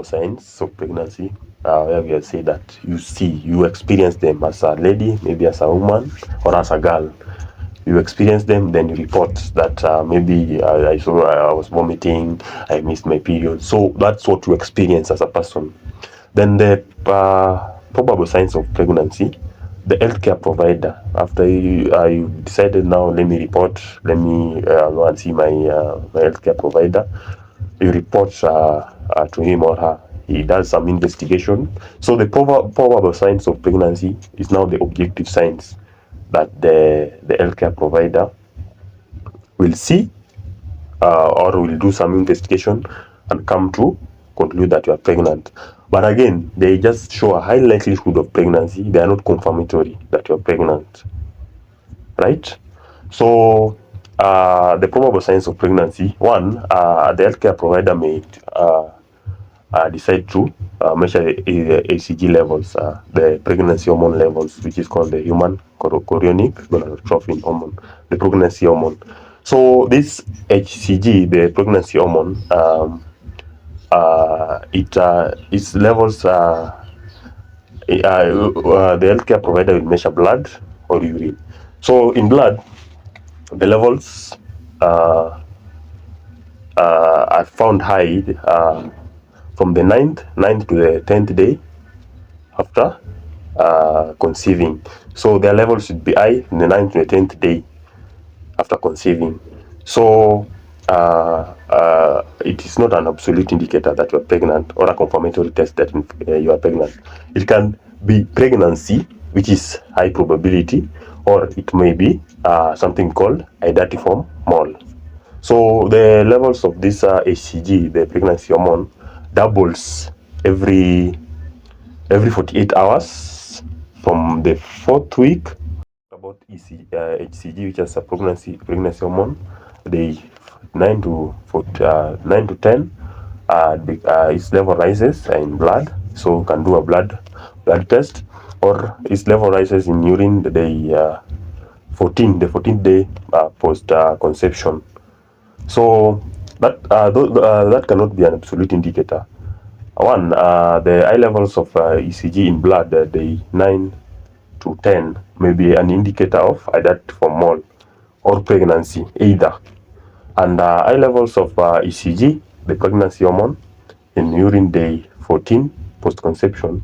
probable signs of pregnancy, where we have said that you experience them as a lady, maybe as a woman, or as a girl. You experience them, then you report that maybe I was vomiting, I missed my period. So that's what you experience as a person. Then the probable signs of pregnancy, the healthcare provider, after you decided, now let me report, let me go and see my healthcare provider. You report to him or her. He does some investigation. So the probable signs of pregnancy is now the objective signs that the healthcare provider will see or will do some investigation and come to conclude that you are pregnant. But again, they just show a high likelihood of pregnancy. They are not confirmatory that you are pregnant, right? So the probable signs of pregnancy, one, the healthcare provider may decide to measure the HCG levels, the pregnancy hormone levels, which is called the human chorionic gonadotropin hormone, the pregnancy hormone. So this HCG, the pregnancy hormone, its levels, the healthcare provider will measure blood or urine. So in blood, the levels are found high from the 9th to the 10th day after conceiving. So their levels should be high in the 9th to the 10th day after conceiving. So it is not an absolute indicator that you are pregnant or a confirmatory test that you are pregnant. It can be pregnancy, which is high probability, or it may be something called identiform mole. So the levels of this HCG, the pregnancy hormone, doubles every 48 hours from the 4th week. About HCG, which is a pregnancy hormone, the 9 to 10, its level rises in blood, so you can do a blood test, or its level rises in urine the day 14th day post conception. So that cannot be an absolute indicator. One, the high levels of ECG in blood, day 9 to 10, may be an indicator of identiform mole or pregnancy, either. And high levels of ECG, the pregnancy hormone, in urine day 14 post-conception,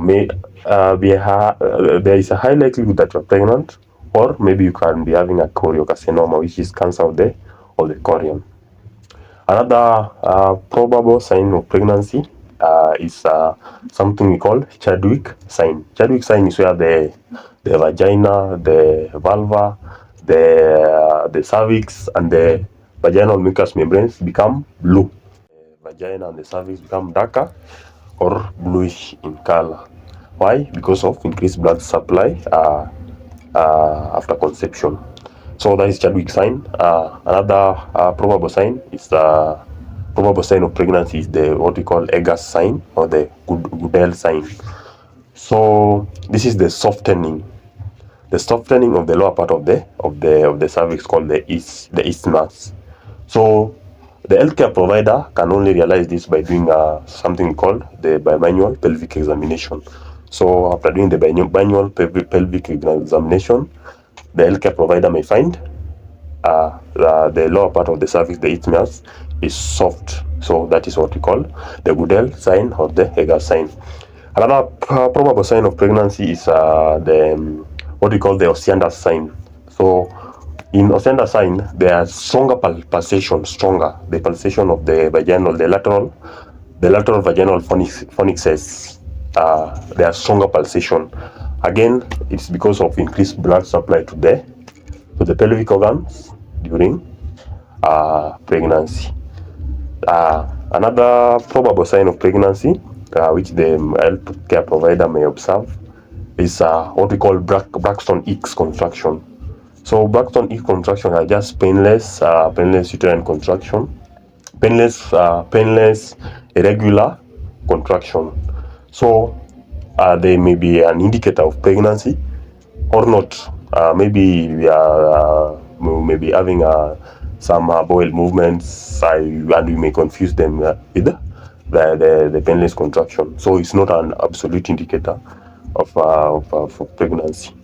may be there is a high likelihood that you're pregnant, or maybe you can be having a choriocarcinoma, which is cancer of the chorion. Another probable sign of pregnancy is something we call Chadwick sign. Chadwick sign is where the vagina, the vulva, the cervix, and the vaginal mucous membranes become blue. The vagina and the cervix become darker or bluish in color. Why? Because of increased blood supply after conception. So that is Chadwick sign. Another probable sign is the probable sign of pregnancy is the what we call Eggers sign or the Goodell sign. So this is the softening of the lower part of the cervix, called the isthmus. So the healthcare provider can only realize this by doing something called the bimanual pelvic examination. So after doing the bimanual pelvic examination, the healthcare provider may find the lower part of the cervix, the isthmus, is soft. So that is what we call the Goodell sign or the Eggers sign. Another probable sign of pregnancy is what we call the Osiander sign. So in Osiander sign, there are stronger pulsation, the pulsation of the vaginal, the lateral vaginal fornixes. There are stronger pulsation. Again, it's because of increased blood supply to the pelvic organs during pregnancy. Another probable sign of pregnancy, which the healthcare provider may observe, is what we call Braxton Hicks contraction. So Braxton Hicks contraction are just painless uterine contraction, painless irregular contraction. So they may be an indicator of pregnancy or not. Maybe we may be having some bowel movements, and we may confuse them with the painless contraction. So it's not an absolute indicator of pregnancy.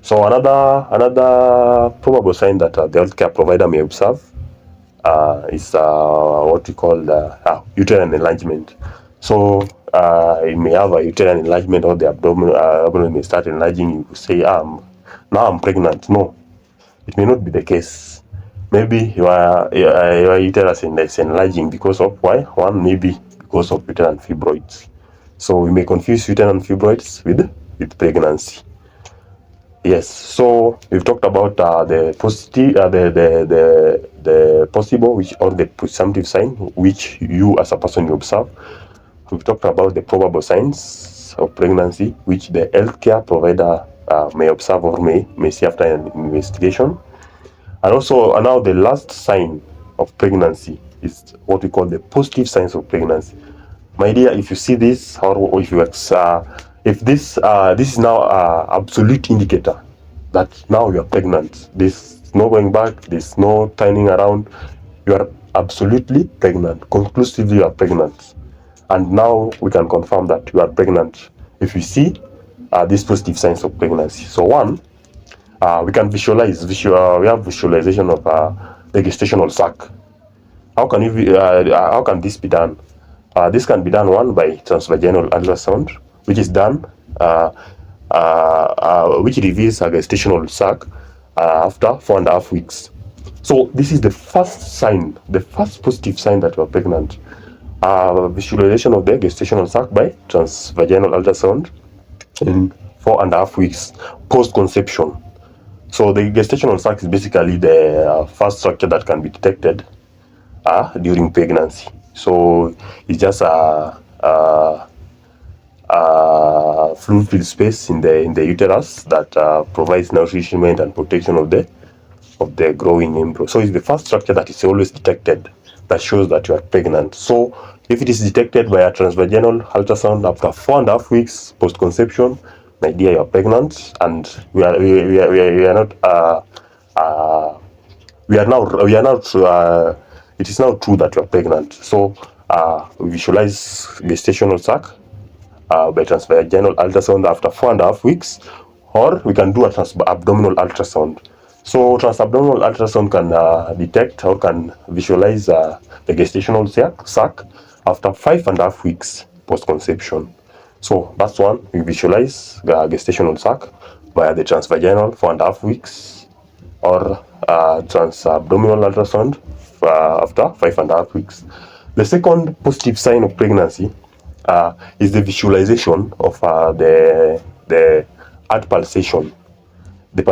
So another probable sign that the healthcare provider may observe is what we call uterine enlargement. So you may have a uterine enlargement, or the abdomen may start enlarging. You say, now I'm pregnant. No, it may not be the case. Maybe your uterus is enlarging because of why? One, maybe because of uterine fibroids. So we may confuse uterine fibroids with pregnancy. Yes, so we've talked about the positive, the possible, which, or the presumptive sign which you as a person you observe. We've talked about the probable signs of pregnancy which the healthcare provider may observe or may see after an investigation. And also, now the last sign of pregnancy is what we call the positive signs of pregnancy. My dear, if you see this, or if you if this is now absolute indicator that now you are pregnant. There's no going back. There's no turning around. You are absolutely pregnant. Conclusively, you are pregnant. And now we can confirm that you are pregnant if we see these positive signs of pregnancy. So one, we can visualize. We have visualization of the gestational sac. How can this be done? This can be done, one, by transvaginal ultrasound, which is done, which reveals a gestational sac after 4.5 weeks. So this is the first sign, the first positive sign that you are pregnant. Visualization of the gestational sac by transvaginal ultrasound in 4.5 weeks post-conception. So the gestational sac is basically the first structure that can be detected during pregnancy. So it's just a fluid-filled space in the uterus that provides nourishment and protection of the growing embryo. So it's the first structure that is always detected that shows that you are pregnant. So if it is detected by a transvaginal ultrasound after 4.5 weeks post-conception, my dear, you are pregnant, and we are now. It is now true that you are pregnant. So we visualize gestational sac by transvaginal ultrasound after 4.5 weeks, or we can do a transabdominal ultrasound. So transabdominal ultrasound can detect or can visualize the gestational sac after 5.5 weeks post-conception. So that's one. We visualize the gestational sac via the transvaginal 4.5 weeks, or transabdominal ultrasound after 5.5 weeks. The second positive sign of pregnancy is the visualization of the heart pulsation, the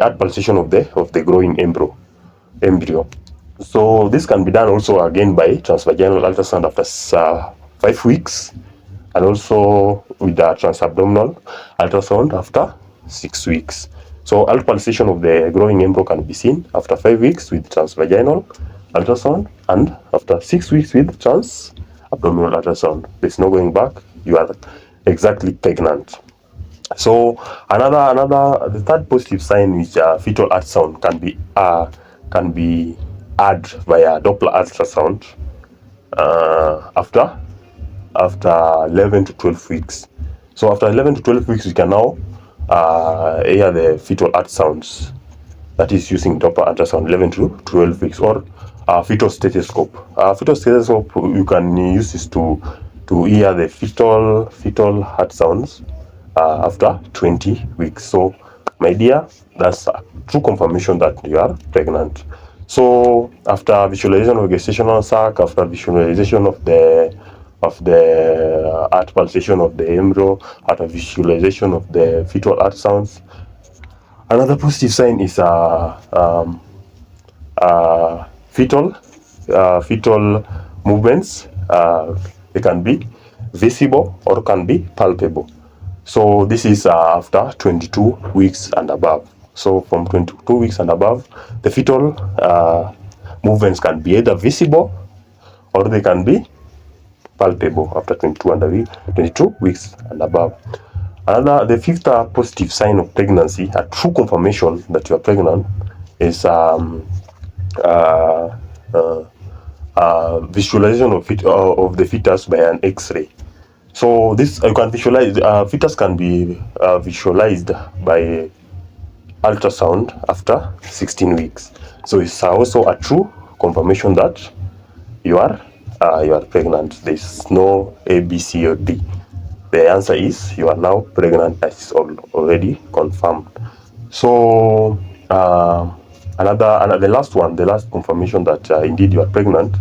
heart pulsation of the growing embryo. So this can be done also again by transvaginal ultrasound after 5 weeks, and also with the transabdominal ultrasound after 6 weeks. So heart pulsation of the growing embryo can be seen after 5 weeks with transvaginal ultrasound, and after 6 weeks with transabdominal ultrasound. There's no going back. You are exactly pregnant. So the third positive sign, which fetal ultrasound can be had via Doppler ultrasound after 11 to 12 weeks. So after 11 to 12 weeks, we can now hear the fetal heart sounds. That is using Doppler ultrasound 11 to 12 weeks, or fetal stethoscope. Fetal stethoscope, you can use this to hear the fetal heart sounds after 20 weeks. So, my dear, that's a true confirmation that you are pregnant. So, after visualization of gestational sac, after visualization of the heart pulsation of the embryo, after visualization of the fetal heart sounds, another positive sign is fetal movements. They can be visible or can be palpable. So this is after 22 weeks and above. So from 22 weeks and above, the fetal movements can be either visible or they can be palpable after 22 weeks and above. The fifth positive sign of pregnancy, a true confirmation that you are pregnant, is visualization of the fetus by an X-ray. So this you can visualize. Fetus can be visualized by ultrasound after 16 weeks. So it's also a true confirmation that you are pregnant. There's no A, B, C, or D. The answer is you are now pregnant. That's already confirmed. So the last confirmation that indeed you are pregnant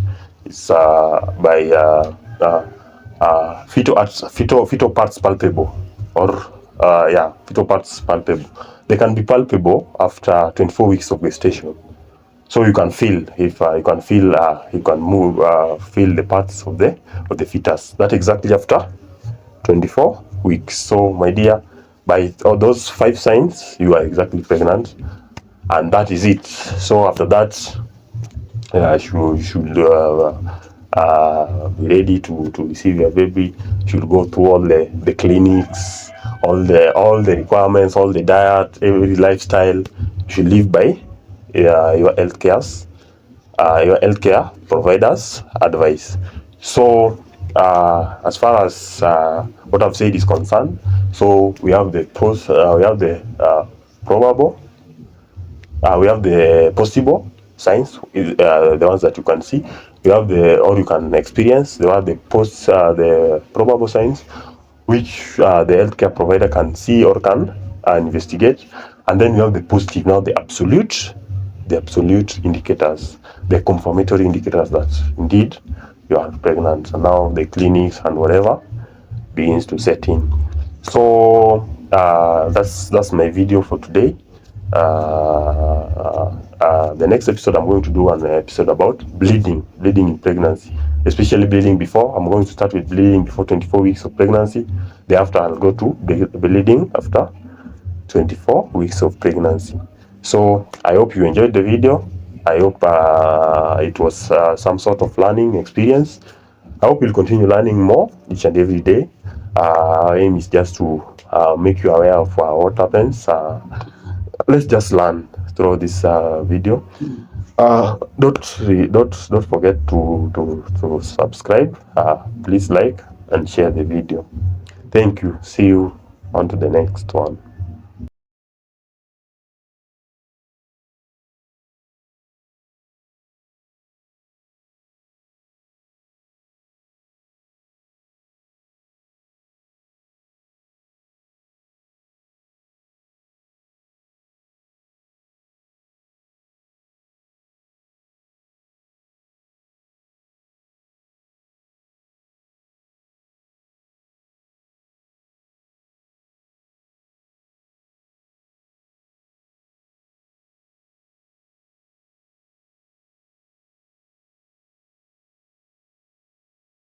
is by fetal parts palpable, or fetal parts palpable. They can be palpable after 24 weeks of gestation. So you can feel if you can move, feel the parts of the fetus. That exactly after 24 weeks. So my dear, by all those 5 signs, you are exactly pregnant, and that is it. So after that, you should be ready to receive your baby. You should go through all the clinics, all the requirements, all the diet, every lifestyle. You should live by your healthcare providers' advice. So as far as what I've said is concerned, so we have the probable, we have the possible signs, the ones that you can see. We have or you can experience. There are the probable signs, which the healthcare provider can see or can investigate. And then you have the positive, now the absolute indicators, the confirmatory indicators that indeed you are pregnant. And now the clinics and whatever begins to set in. So that's my video for today. The next episode, I'm going to do an episode about bleeding in pregnancy, especially bleeding before. I'm going to start with bleeding before 24 weeks of pregnancy. Thereafter, I'll go to bleeding after 24 weeks of pregnancy. So I hope you enjoyed the video. I hope it was some sort of learning experience. I hope you'll continue learning more each and every day. Our aim is just to make you aware of what happens. Let's just learn through this video. Don't forget to subscribe. Please like and share the video. Thank you. See you on to the next one.